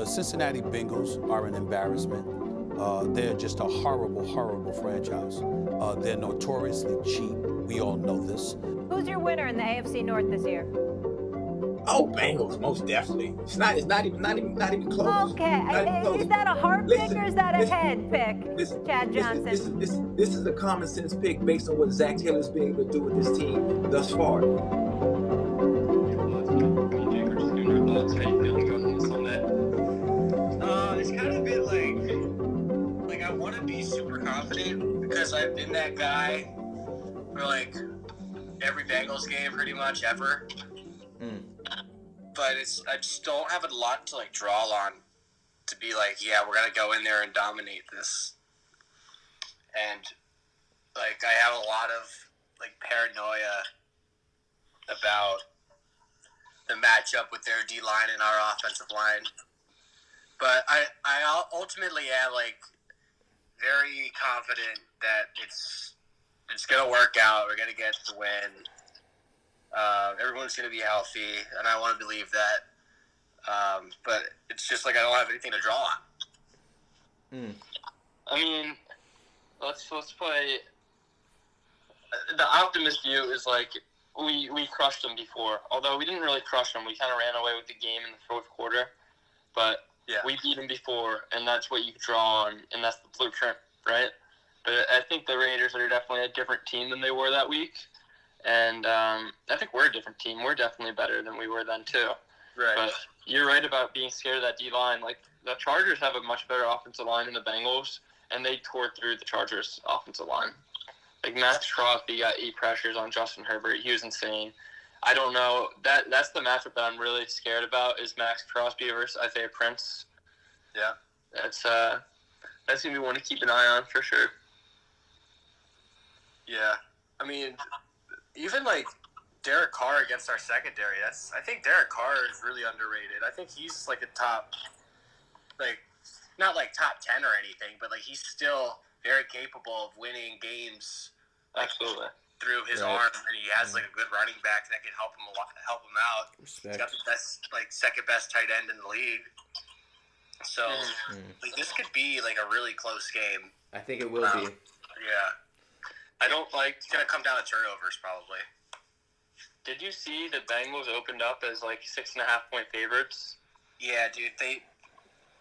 The Cincinnati Bengals are an embarrassment. They're just a horrible, horrible franchise. They're notoriously cheap. We all know this. Who's your winner in the AFC North this year? Oh, Bengals, most definitely. It's not even close. Okay, is that a heart pick or is that a head pick, Chad Johnson? This is a common sense pick based on what Zach Taylor's been able to do with this team thus far. It's kind of been like I want to be super confident because I've been that guy for like every Bengals game pretty much ever. But I just don't have a lot to like draw on to be like, yeah, we're gonna go in there and dominate this. And like I have a lot of like paranoia about the matchup with their D line and our offensive line. But I ultimately am like very confident that it's gonna work out. We're gonna get the win. Everyone's going to be healthy, and I want to believe that. But it's just like I don't have anything to draw on. I mean, let's play. The optimist view is like we crushed them before. Although we didn't really crush them, we kind of ran away with the game in the fourth quarter. But we beat them before, and that's what you draw on, and that's the blueprint, right? But I think the Raiders are definitely a different team than they were that week. And I think we're a different team. We're definitely better than we were then, too. Right. But you're right about being scared of that D-line. Like, the Chargers have a much better offensive line than the Bengals, and they tore through the Chargers' offensive line. Like, Max Crosby got 8 pressures on Justin Herbert. He was insane. I don't know. That's the matchup that I'm really scared about is Max Crosby versus Isaiah Prince. Yeah. That's going to be one to keep an eye on for sure. Yeah. I mean, even like Derek Carr against our secondary, I think Derek Carr is really underrated. I think he's like a top, like, not like top 10 or anything, but like he's still very capable of winning games. Like, absolutely. Through his arm, and he has like a good running back that can help him out. Respect. He's got the best, like second best tight end in the league. So like, this could be like a really close game. I think it will be. Yeah. I don't like. It's gonna come down to turnovers, probably. Did you see the Bengals opened up as like 6.5 point favorites? Yeah, dude.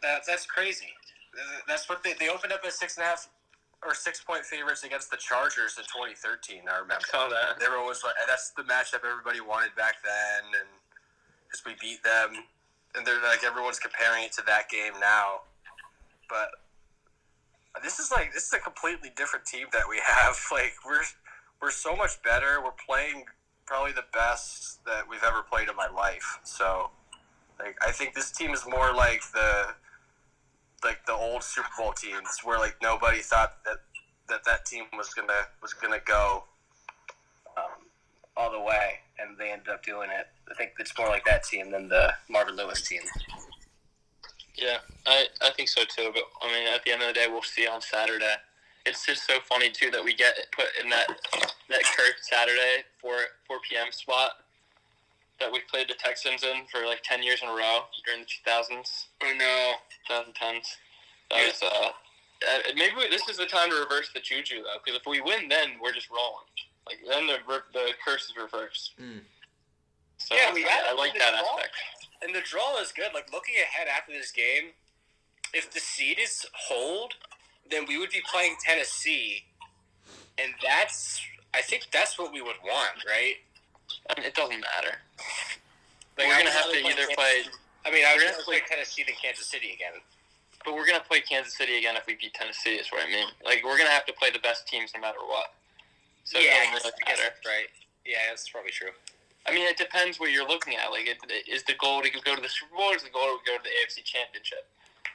That's crazy. That's what they opened up as 6.5 or 6 point favorites against the Chargers in 2013. I remember. I saw that. Everyone was like, that's the matchup everybody wanted back then, and because we beat them, and they're like everyone's comparing it to that game now, but. This is a completely different team that we have. Like we're so much better. We're playing probably the best that we've ever played in my life. So, like I think this team is more like the old Super Bowl teams where like nobody thought that team was gonna go all the way, and they ended up doing it. I think it's more like that team than the Marvin Lewis team. Yeah, I think so too. But I mean, at the end of the day, we'll see on Saturday. It's just so funny too that we get put in that cursed Saturday 4 p.m. spot that we played the Texans in for like 10 years in a row during the 2000s. I know. 2010s. That was maybe this is the time to reverse the juju though, because if we win, then we're just rolling. Like then the curse is reversed. So yeah, I like that aspect. And the draw is good. Like, looking ahead after this game, if the seed is hold, then we would be playing Tennessee. And I think that's what we would want, right? I mean, it doesn't matter. Like, we're going to have to either play... I mean, I would rather play Tennessee than Kansas City again. But we're going to play Kansas City again if we beat Tennessee, is what I mean. Like, we're going to have to play the best teams no matter what. So yeah, that's right. Yeah, that's probably true. I mean, it depends what you're looking at. Like, is the goal to go to the Super Bowl or is the goal to go to the AFC Championship?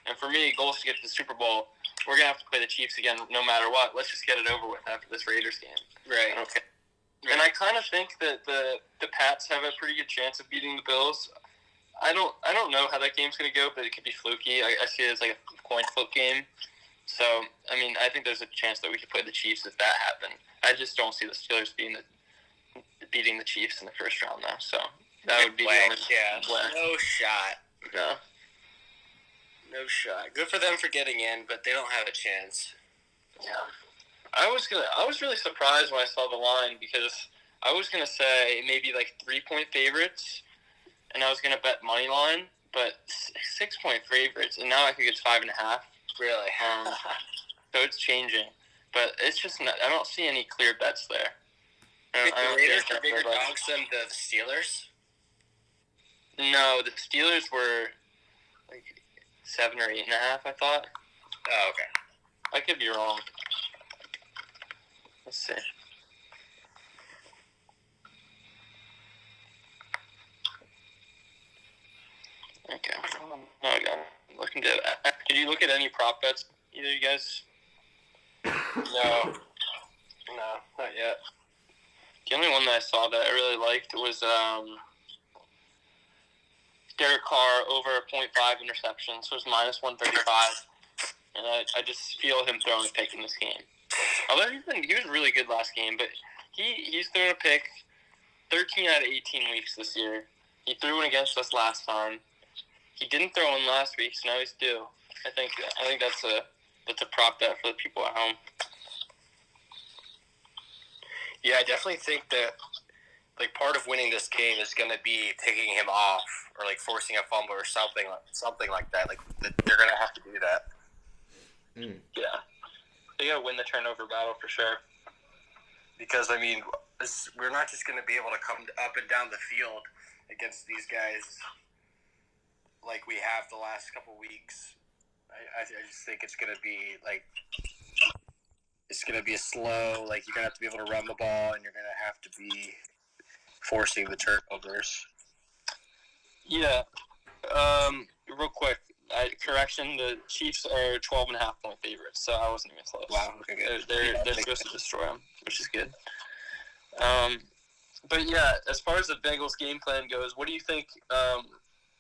And for me, the goal is to get to the Super Bowl. We're going to have to play the Chiefs again no matter what. Let's just get it over with after this Raiders game. Right. Okay. And I kind of think that the Pats have a pretty good chance of beating the Bills. I don't know how that game's going to go, but it could be fluky. I see it as like a coin flip game. So, I mean, I think there's a chance that we could play the Chiefs if that happened. I just don't see the Steelers beating the Chiefs in the first round, though. So that would be no shot. No. No shot. Good for them for getting in, but they don't have a chance. Yeah. I was really surprised when I saw the line because I was gonna say maybe like 3-point favorites, and I was gonna bet money line, but 6-point favorites, and now I think it's 5.5. Really? So it's changing, but it's just not, I don't see any clear bets there. The Raiders are bigger dogs than the Steelers? No, the Steelers were like 7 or 8.5. I thought. Oh, okay. I could be wrong. Let's see. Okay. Oh, I got it. Looking to. Did you look at any prop bets? Either of you guys? No, not yet. The only one that I saw that I really liked was Derek Carr over 0.5 interceptions. So it was -135. And I just feel him throwing a pick in this game. Although he was really good last game, but he's thrown a pick 13 out of 18 weeks this year. He threw one against us last time. He didn't throw one last week, so now he's due. I think that's a prop bet for the people at home. Yeah, I definitely think that like part of winning this game is going to be picking him off or like forcing a fumble or something like that. Like they're going to have to do that. Yeah, they got to win the turnover battle for sure. Because I mean, we're not just going to be able to come up and down the field against these guys like we have the last couple weeks. I just think it's going to be like it's going to be a slow. Like you're going to have to be able to run the ball, and you're going to have to be forcing the turnovers. Yeah. Real quick, correction: the Chiefs are 12.5-point favorites, so I wasn't even close. Wow. Okay, good. They're supposed to destroy them, which is good. But yeah, as far as the Bengals game plan goes, what do you think?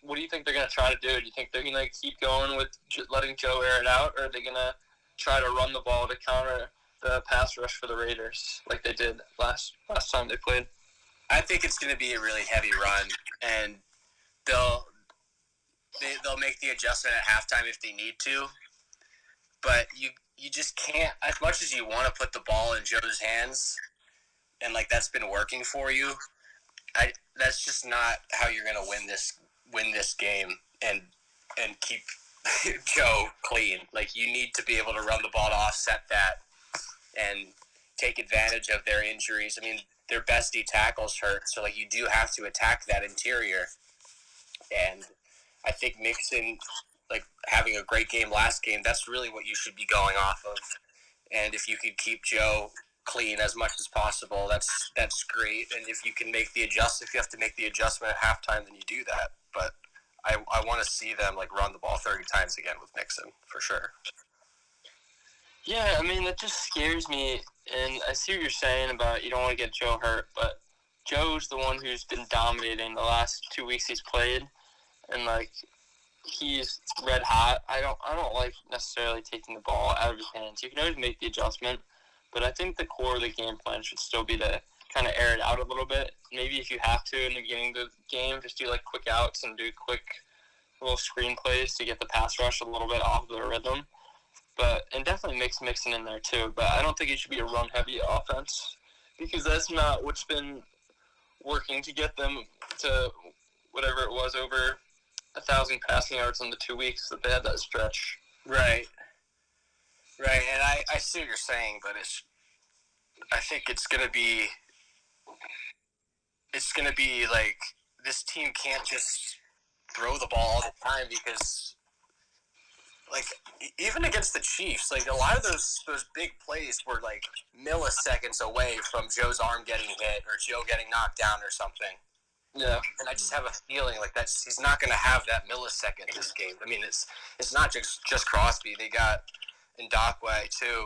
What do you think they're going to try to do? Do you think they're going to keep going with letting Joe air it out, or are they going to try to run the ball to counter the pass rush for the Raiders like they did last time they played? I think it's going to be a really heavy run, and they'll make the adjustment at halftime if they need to. But you just can't, as much as you want to put the ball in Joe's hands, and like that's been working for you. That's just not how you're going to win this game and keep Joe clean. Like you need to be able to run the ball to offset that and take advantage of their injuries. I mean, their best D tackle's hurt, so like you do have to attack that interior. And I think Mixon, like having a great game last game, that's really what you should be going off of. And if you could keep Joe clean as much as possible, that's great. And if you can make if you have to make the adjustment at halftime, then you do that. But I want to see them like run the ball 30 times again with Mixon for sure. Yeah, I mean, that just scares me, and I see what you're saying about you don't want to get Joe hurt, but Joe's the one who's been dominating the last 2 weeks he's played, and, like, he's red hot. I don't like necessarily taking the ball out of his hands. You can always make the adjustment, but I think the core of the game plan should still be to kind of air it out a little bit. Maybe if you have to in the beginning of the game, just do, like, quick outs and do quick little screen plays to get the pass rush a little bit off the rhythm. And definitely mix Mixon in there too. But I don't think it should be a run-heavy offense because that's not what's been working to get them to whatever it was, over 1,000 passing yards in the 2 weeks that they had that stretch. Right. And I see what you're saying, but I think it's gonna be like this team can't just throw the ball all the time because. Like, even against the Chiefs, like, a lot of those big plays were, like, milliseconds away from Joe's arm getting hit or Joe getting knocked down or something. Yeah. And I just have a feeling, like, he's not going to have that millisecond this game. I mean, it's not just Crosby. They got Ndakwe, too,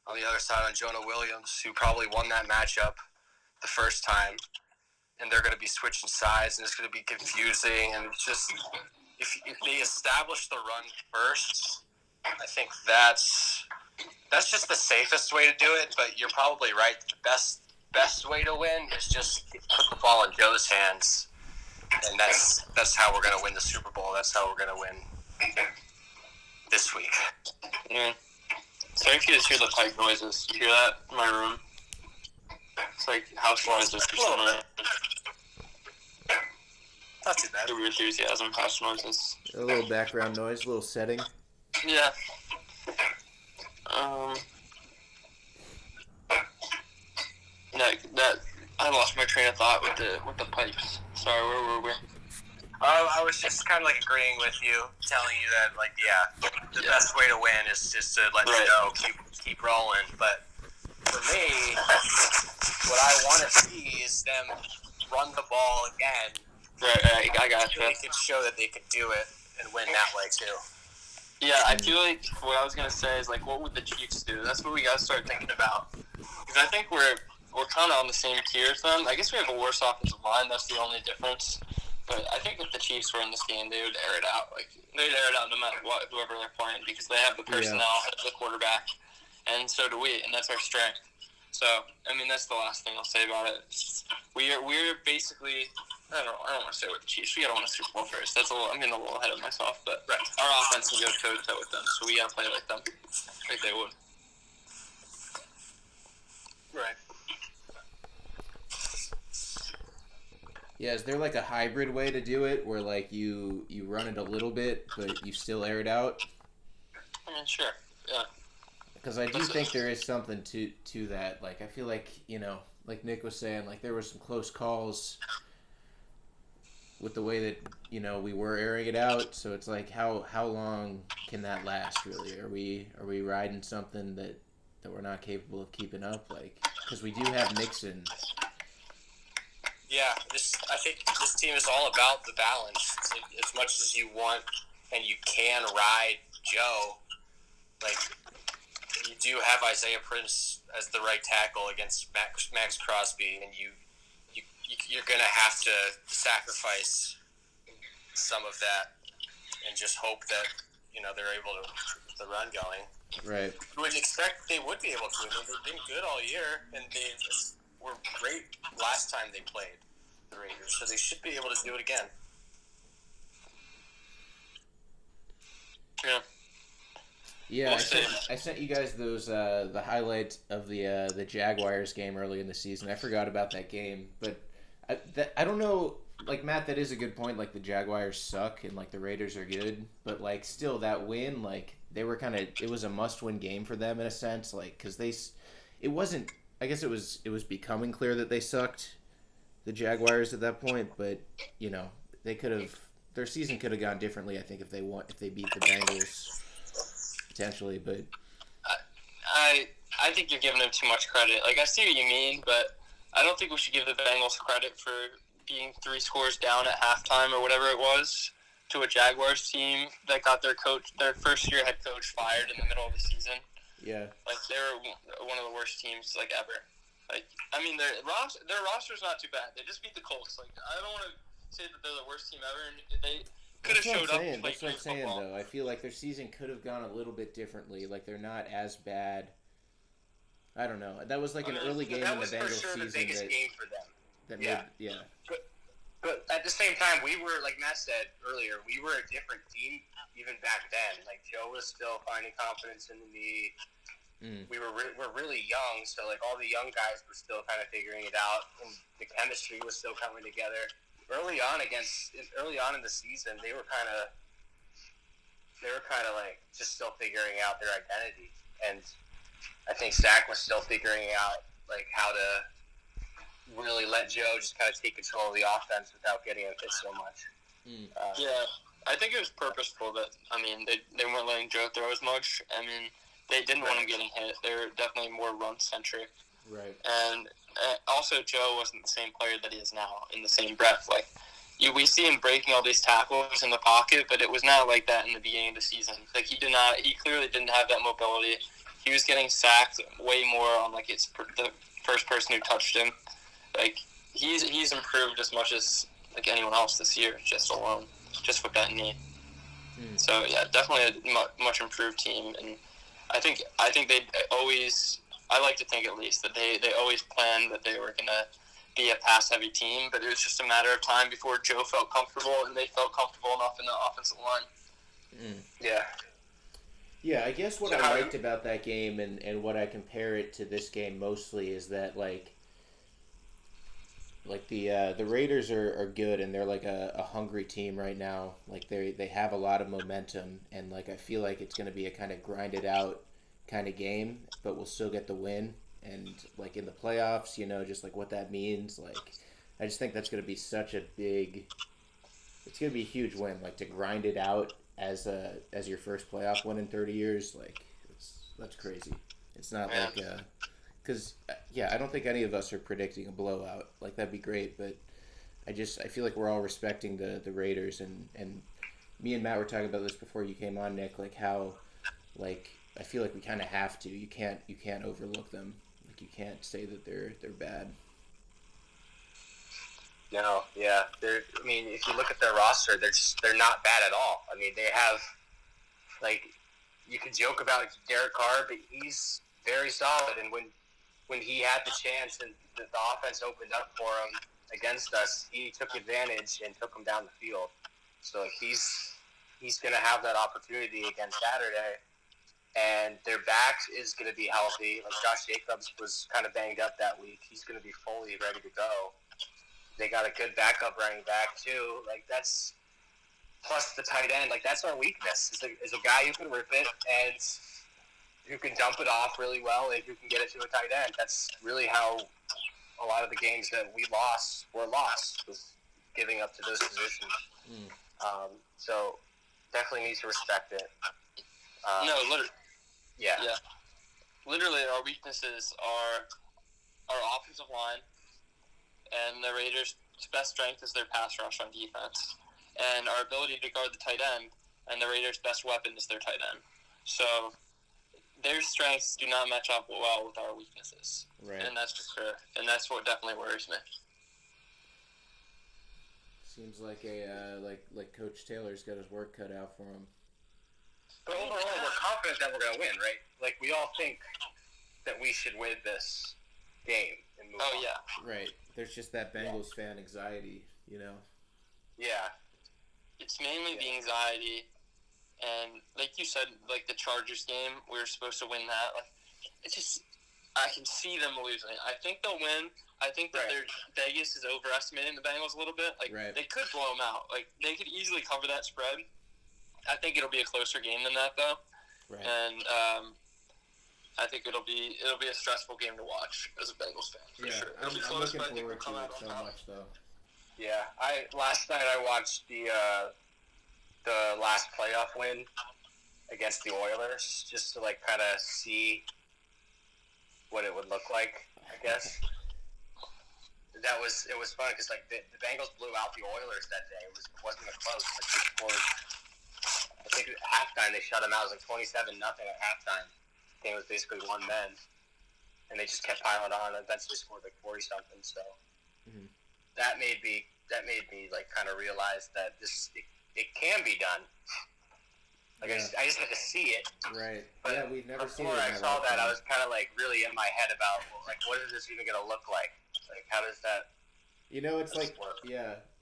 on the other side on Jonah Williams, who probably won that matchup the first time. And they're going to be switching sides, and it's going to be confusing, and it's just... If they establish the run first, I think that's just the safest way to do it. But you're probably right. The best way to win is just put the ball in Joe's hands, and that's how we're going to win the Super Bowl. That's how we're going to win. this week. Yeah. Sorry if you guys hear the pipe noises. You hear that in my room? It's like house noises or something. Not too bad. Super enthusiasm, house noises. A little background noise, a little setting. Yeah. That I lost my train of thought with the pipes. Sorry, where were we? I was just kind of like agreeing with you, telling you that like the best way to win is just to let it go, keep rolling. But for me, what I want to see is them run the ball again. Right, I got you. So they could show that they could do it and win that way too. Yeah, I feel like what I was gonna say is like, what would the Chiefs do? That's what we gotta start thinking about. Because I think we're kind of on the same tier as them. I guess we have a worse offensive line. That's the only difference. But I think if the Chiefs were in this game, they would air it out. Like they'd air it out no matter what, whoever they're playing, because they have the personnel, the quarterback, and so do we, and that's our strength. So I mean, that's the last thing I'll say about it. We're basically. I don't want to say with the Chiefs. We gotta win a Super Bowl first. I'm getting a little ahead of myself, but our offense can go toe to toe with them, so we gotta play like them, like they would. Right. Yeah, is there like a hybrid way to do it where like you run it a little bit, but you still air it out? I mean, sure, yeah. Because I do think there is something to that. Like I feel like like Nick was saying, like there were some close calls with the way that we were airing it out. So it's like how long can that last really? Are we riding something that we're not capable of keeping up? Like because we do have Nixon. Yeah, I think this team is all about the balance. As much as you want and you can ride Joe, like you do have Isaiah Prince as the right tackle against Max Crosby, and you're gonna have to sacrifice some of that and just hope that they're able to keep the run going. Right. You would expect they would be able to. I mean, they've been good all year, and they were great last time they played the Raiders, so they should be able to do it again. Yeah. Yeah, I sent you guys those the highlights of the Jaguars game early in the season. I forgot about that game, but I don't know. Like Matt, that is a good point. Like the Jaguars suck and like the Raiders are good, but like still that win, like they were it was a must-win game for them in a sense. Like because it wasn't. I guess it was becoming clear that they sucked, the Jaguars at that point. But they could have their season could have gone differently. I think if they beat the Bengals potentially, but I think you're giving them too much credit. Like I see what you mean, but I don't think we should give the Bengals credit for being 3 scores down at halftime or whatever it was to a Jaguars team that got their first year head coach fired in the middle of the season. yeah, Like they're one of the worst teams like ever. Like I mean their roster's not too bad. They just beat the Colts. Like I don't want to say that they're the worst team ever, and they could have showed up and played That's what I'm saying, football. though. I feel like their season could have gone a little bit differently. Like they're not as bad. I don't know. That was like an early game in the Bengals for sure season. the biggest game for them. Yeah. But at the same time, we were, like Matt said earlier, we were a different team even back then. Like Joe was still finding confidence in the knee. We're really young, so like all the young guys were still kind of figuring it out, and the chemistry was still coming together. Early on in the season, they were kind of like just still figuring out their identity, and I think Zach was still figuring out like how to really let Joe just kind of take control of the offense without getting him hit so much. Yeah, I think it was purposeful that, they weren't letting Joe throw as much. I mean, they didn't want him getting hit. They were definitely more run-centric. Right. And also, Joe wasn't the same player that he is now in the same breath. Like, we see him breaking all these tackles in the pocket, but it was not like that in the beginning of the season. Like, he clearly didn't have that mobility. He was getting sacked way more on, like, the first person who touched him. Like, he's improved as much as like anyone else this year, just with that knee. So yeah, definitely a much improved team, and I think they always. I like to think at least that they always planned that they were gonna be a pass heavy team, but it was just a matter of time before Joe felt comfortable and they felt comfortable enough in the offensive line. Yeah. Yeah, I guess what I liked about that game and what I compare it to this game mostly is that like the Raiders are good and they're like a hungry team right now. Like they have a lot of momentum and like I feel like it's gonna be a kind of grinded out kind of game, but we'll still get the win. And like in the playoffs, just like what that means, like I just think that's gonna be such a big it's gonna be a huge win, like to grind it out as your first playoff win in 30 years, like that's crazy. It's not like because I don't think any of us are predicting a blowout. Like that'd be great, but I feel like we're all respecting the Raiders and me and Matt were talking about this before you came on, Nick. Like how like I feel like we kind of have to. You can't overlook them. Like you can't say that they're bad. No, yeah. I mean, if you look at their roster, they're not bad at all. I mean, they have like you can joke about Derek Carr, but he's very solid. And when he had the chance and the offense opened up for him against us, he took advantage and took him down the field. So he's going to have that opportunity again Saturday. And their back is going to be healthy. Like Josh Jacobs was kind of banged up that week. He's going to be fully ready to go. They got a good backup running back too. Like that's plus the tight end. Like that's our weakness is a guy who can rip it and who can dump it off really well and who can get it to a tight end. That's really how a lot of the games that we lost were lost, was giving up to those positions. So definitely need to respect it. No, literally. Yeah. Literally, our weaknesses are our offensive line, and the Raiders' best strength is their pass rush on defense, and our ability to guard the tight end, and the Raiders' best weapon is their tight end. So their strengths do not match up well with our weaknesses, right? And that's just fair, and that's what definitely worries me. Seems like like Coach Taylor's got his work cut out for him. But overall, we're confident that we're going to win, right? Like, we all think that we should win this game and move on. Yeah. Right. There's just that Bengals fan anxiety, Yeah. It's mainly the anxiety, and like you said, like the Chargers game, we were supposed to win that. Like, it's just, I can see them losing. I think they'll win. I think that their Vegas is overestimating the Bengals a little bit. Like, they could blow them out. Like, they could easily cover that spread. I think it'll be a closer game than that, though. Right. And I think it'll be a stressful game to watch as a Bengals fan, for sure. I'm looking forward to it so much, though. Yeah, last night I watched the last playoff win against the Oilers, just to like kind of see what it would look like, I guess. It was fun because like the Bengals blew out the Oilers that day. It wasn't a close. Like they scored. I think at halftime they shut them out. It was like 27-0 at halftime. The game was basically one men, and they just kept piling on. And eventually scored like 40-something. So that made me like kind of realize that it can be done. Like I just had to see it. Right. But we've never seen it. Before I saw that, I was kind of like really in my head about like what is this even gonna look like? Like how does that? It's like work?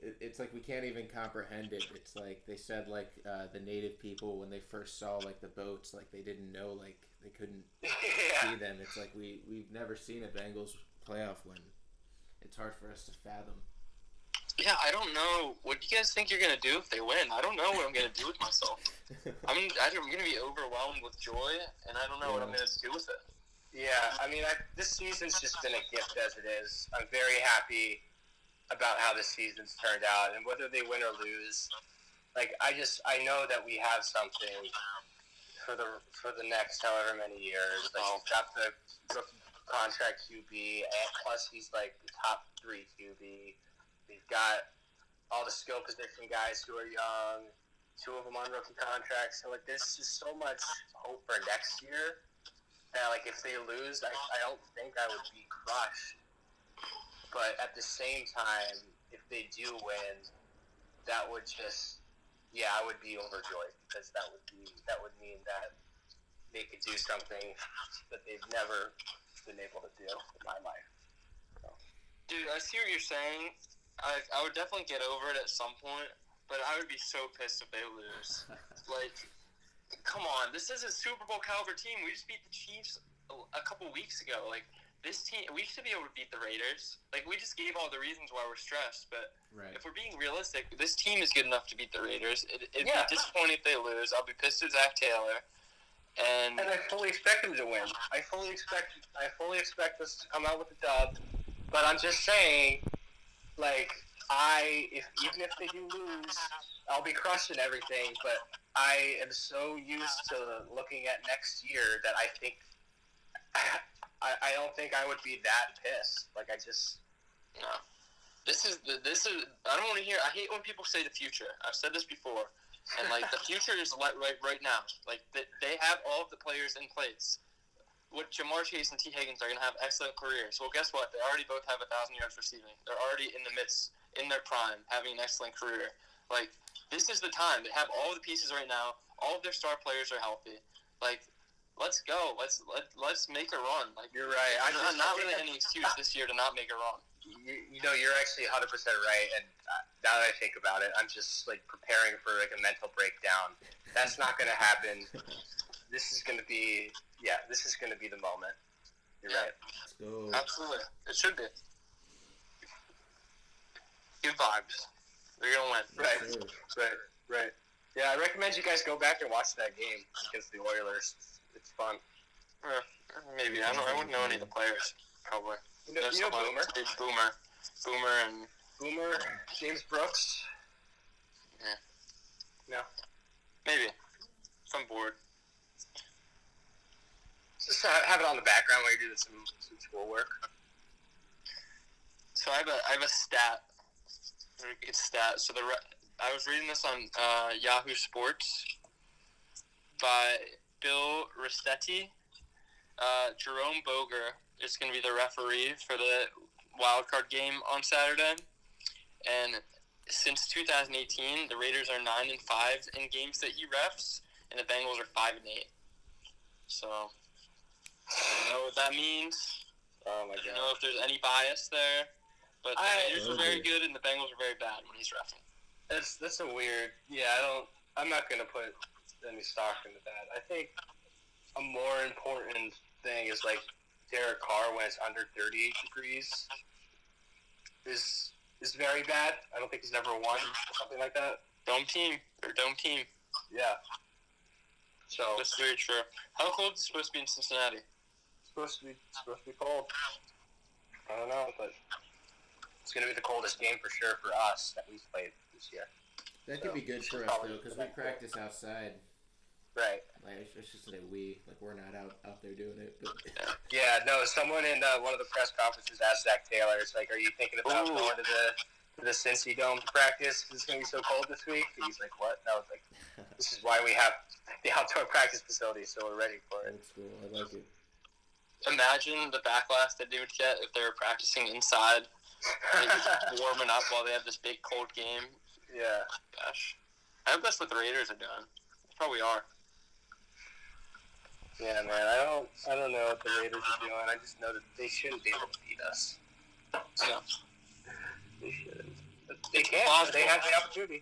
it's like we can't even comprehend it. It's like they said like the native people when they first saw like the boats, like they didn't know, like they couldn't see them. It's like we've never seen a Bengals playoff win. It's hard for us to fathom. Yeah, I don't know. What do you guys think you're gonna do if they win? I don't know what I'm gonna do with myself. I'm gonna be overwhelmed with joy, and I don't know what I'm gonna do with it. Yeah, I mean, this season's just been a gift as it is. I'm very happy about how this season's turned out, and whether they win or lose, like I know that we have something for the next however many years. Like we've got the rookie contract QB, and plus he's like the top 3 QB. We've got all the skill position guys who are young, 2 of them on rookie contracts. So like there's just so much hope for next year that like if they lose, I don't think I would be crushed. But at the same time, if they do win, that would just, I would be overjoyed because that would mean that they could do something that they've never been able to do in my life. So. Dude, I see what you're saying. I would definitely get over it at some point, but I would be so pissed if they lose. Like, come on, this is a Super Bowl caliber team. We just beat the Chiefs a couple weeks ago. Like, this team, we should be able to beat the Raiders. Like, we just gave all the reasons why we're stressed, but if we're being realistic, this team is good enough to beat the Raiders. It'd be disappointing if they lose. I'll be pissed at Zach Taylor. And I fully expect them to win. I fully expect us to come out with a dub. But I'm just saying, like, even if they do lose, I'll be crushing everything. But I am so used to looking at next year that I think I don't think I would be that pissed. Like, I just no. This is I don't want to hear. I hate when people say the future. I've said this before. And, like, the future is right now. Like, they have all of the players in place. What Jamar Chase and T. Higgins are going to have excellent careers. Well, guess what? They already both have 1,000 yards receiving. They're already in the midst, in their prime, having an excellent career. Like, this is the time. They have all the pieces right now. All of their star players are healthy. Like, let's go. Let's make a run. Like, you're right. There's not really any excuse this year to not make a run. You know, you're actually 100% right, and now that I think about it, I'm just, like, preparing for, like, a mental breakdown. That's not going to happen. This is going to be the moment. You're right. Let's go. Absolutely. It should be. Good vibes. They're going to win. Right. Yeah, I recommend you guys go back and watch that game against the Oilers. It's fun. Maybe. I wouldn't know any of the players, probably. You know Boomer? Boomer, James Brooks. Yeah. No. Maybe. If I'm bored. Just have it on the background while you're doing some schoolwork. So I have a stat. Very good stat. So I was reading this on Yahoo Sports by Bill Ristetti. Jerome Boger is going to be the referee for the wildcard game on Saturday. And since 2018, the Raiders are 9-5 in games that he refs, and the Bengals are 5-8. So I don't know what that means. Oh my God! I don't know if there's any bias there, but the Raiders are very good and the Bengals are very bad when he's reffing. That's a weird. Yeah, I'm not gonna put any stock into that. I think a more important thing is, like, Derek Carr when it's under 38 degrees is very bad. I don't think he's ever won or something like that. Dome team. Yeah. So that's very true. How cold is it supposed to be in Cincinnati? It's supposed to be cold. I don't know, but it's going to be the coldest game for sure for us that we've played this year. That could be good for us, though, because we practice outside. Right. Like, I should say we. Like, we're not out there doing it. But. Yeah, no, someone in one of the press conferences asked Zach Taylor, it's like, are you thinking about going to the Cincy Dome to practice because it's going to be so cold this week? And he's like, what? And I was like, this is why we have the outdoor practice facility, so we're ready for it. That's cool. I like it. Imagine the backlash that they would get if they were practicing inside, like, warming up while they have this big cold game. Yeah. Gosh. I hope that's what the Raiders are doing. They probably are. Yeah, man. I don't know what the Raiders are doing. I just know that they shouldn't be able to beat us. Yeah. They shouldn't. But they can. They have the opportunity.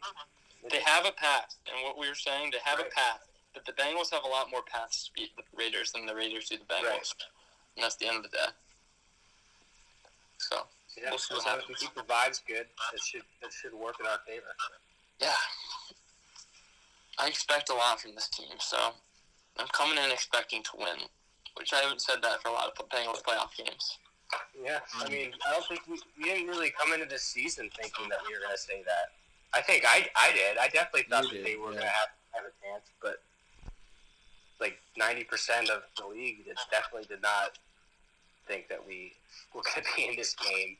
They have a path, and what we were saying, they have a path. But the Bengals have a lot more paths to beat the Raiders than the Raiders do the Bengals. Right. And that's the end of the day. So, yeah, we'll see what if happens. we keep the vibes good, it should work in our favor. Yeah. I expect a lot from this team, so I'm coming in expecting to win, which I haven't said that for a lot of Bengals playoff games. Yeah, I mean, I don't think we didn't really come into this season thinking that we were going to say that. I think I did. I definitely thought that they were going to have a chance, but like 90% of the league definitely did not think that we were going to be in this game,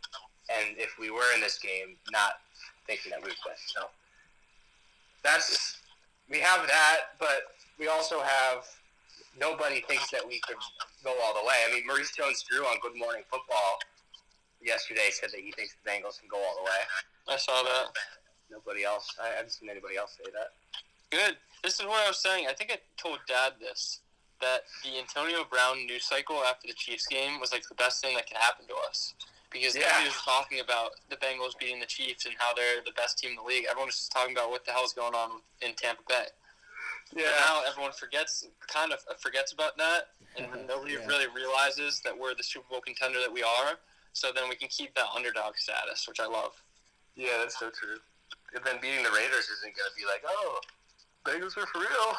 and if we were in this game, not thinking that we would win. So we have that, but we also have nobody thinks that we could go all the way. I mean, Maurice Jones-Drew on Good Morning Football yesterday said that he thinks the Bengals can go all the way. I saw that. Nobody else. I haven't seen anybody else say that. Good. This is what I was saying. I think I told Dad this, that the Antonio Brown news cycle after the Chiefs game was like the best thing that could happen to us. Because nobody was talking about the Bengals beating the Chiefs and how they're the best team in the league. Everyone was just talking about what the hell is going on in Tampa Bay. But now everyone kind of forgets about that, and nobody really realizes that we're the Super Bowl contender that we are. So then we can keep that underdog status, which I love. Yeah, that's so true. And then beating the Raiders isn't going to be like, oh, Bengals are for real.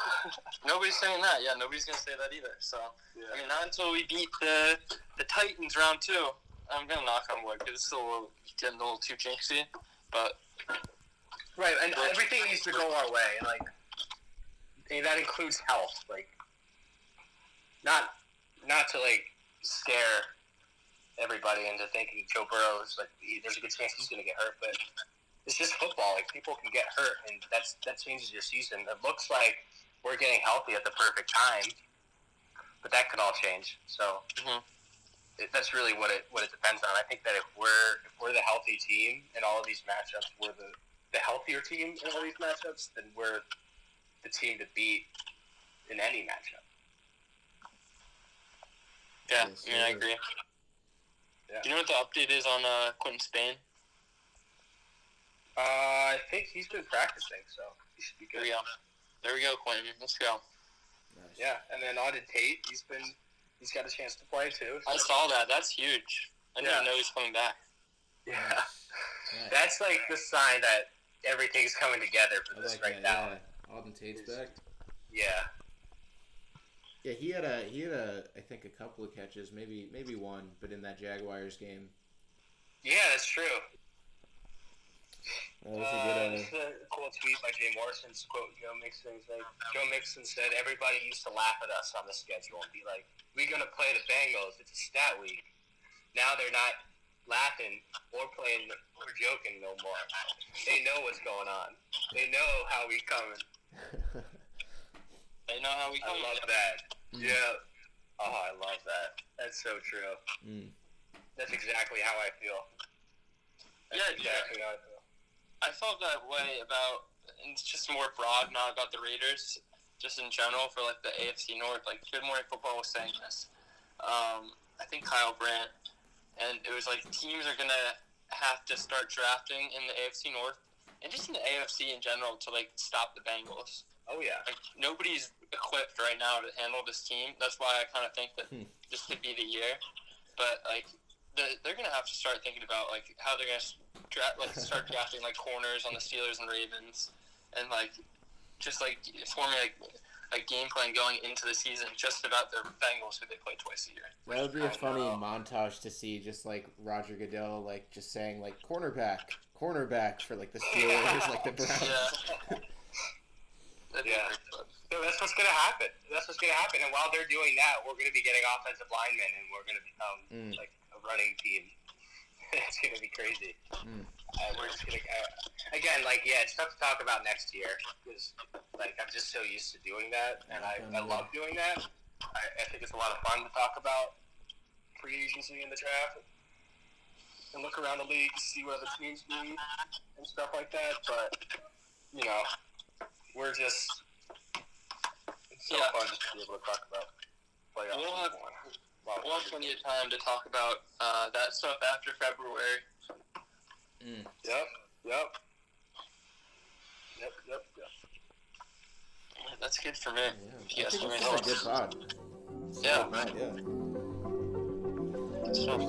Nobody's saying that. Yeah, nobody's going to say that either. So, I mean, not until we beat the Titans round 2. I'm going to knock on wood because it's still getting a little too jinxy. But right, and everything needs to go our way. Like, and that includes health. Like, not to, like, scare everybody into thinking Joe Burrow is, like, there's a good chance he's going to get hurt, but it's just football. Like, people can get hurt, and that changes your season. It looks like we're getting healthy at the perfect time, but that could all change. So that's really what it depends on. I think that if we're the healthy team in all of these matchups, we're the healthier team in all these matchups, then we're the team to beat in any matchup. Yeah, I agree. Yeah. Do you know what the update is on Quentin Spain? I think he's been practicing, so he should be good. There we go, Quentin. Let's go. Nice. Yeah, and then Auden Tate, he's got a chance to play too. So. I saw that. That's huge. I didn't even know he's coming back. Yeah. That's like the sign that everything's coming together for this now. Yeah. Auden Tate's back. Yeah. Yeah, he had a I think a couple of catches, maybe one, but in that Jaguars game. Yeah, that's true. This is a cool tweet by Jay Morrison's quote Joe Mixon. Like, Joe Mixon said, everybody used to laugh at us on the schedule and be like, we're going to play the Bengals. It's a stat week. Now they're not laughing or playing or joking no more. They know what's going on. They know how we coming. They know how we coming. I love that. Yeah. Oh, I love that. That's so true. That's exactly how I feel. That's exactly how I feel. I felt that way about, and it's just more broad, not about the Raiders, just in general for like the AFC North. Like Good Morning Football was saying this. I think Kyle Brandt, and it was like teams are gonna have to start drafting in the AFC North and just in the AFC in general to like stop the Bengals. Oh yeah. Like nobody's equipped right now to handle this team. That's why I kind of think that this could be the year. But like they're gonna have to start thinking about like how they're gonna start drafting like corners on the Steelers and Ravens, and like just like forming like a game plan going into the season just about the Bengals who they play twice a year. That would be a funny montage to see, just like Roger Goodell like just saying like cornerback for like the Steelers, like the Browns. Yeah. So that's what's gonna happen. And while they're doing that, we're gonna be getting offensive linemen, and we're gonna become like a running team. It's gonna be crazy. We're just gonna again, like it's tough to talk about next year because like I'm just so used to doing that, and I love doing that. I think it's a lot of fun to talk about free agency in the draft and look around the league, see what other teams do and stuff like that. But we're just it's so fun just to be able to talk about playoffs. We'll have plenty of time to talk about that stuff after February. Yep. That's good for me. Yeah, I think it's a good pod. Yeah. Good stuff.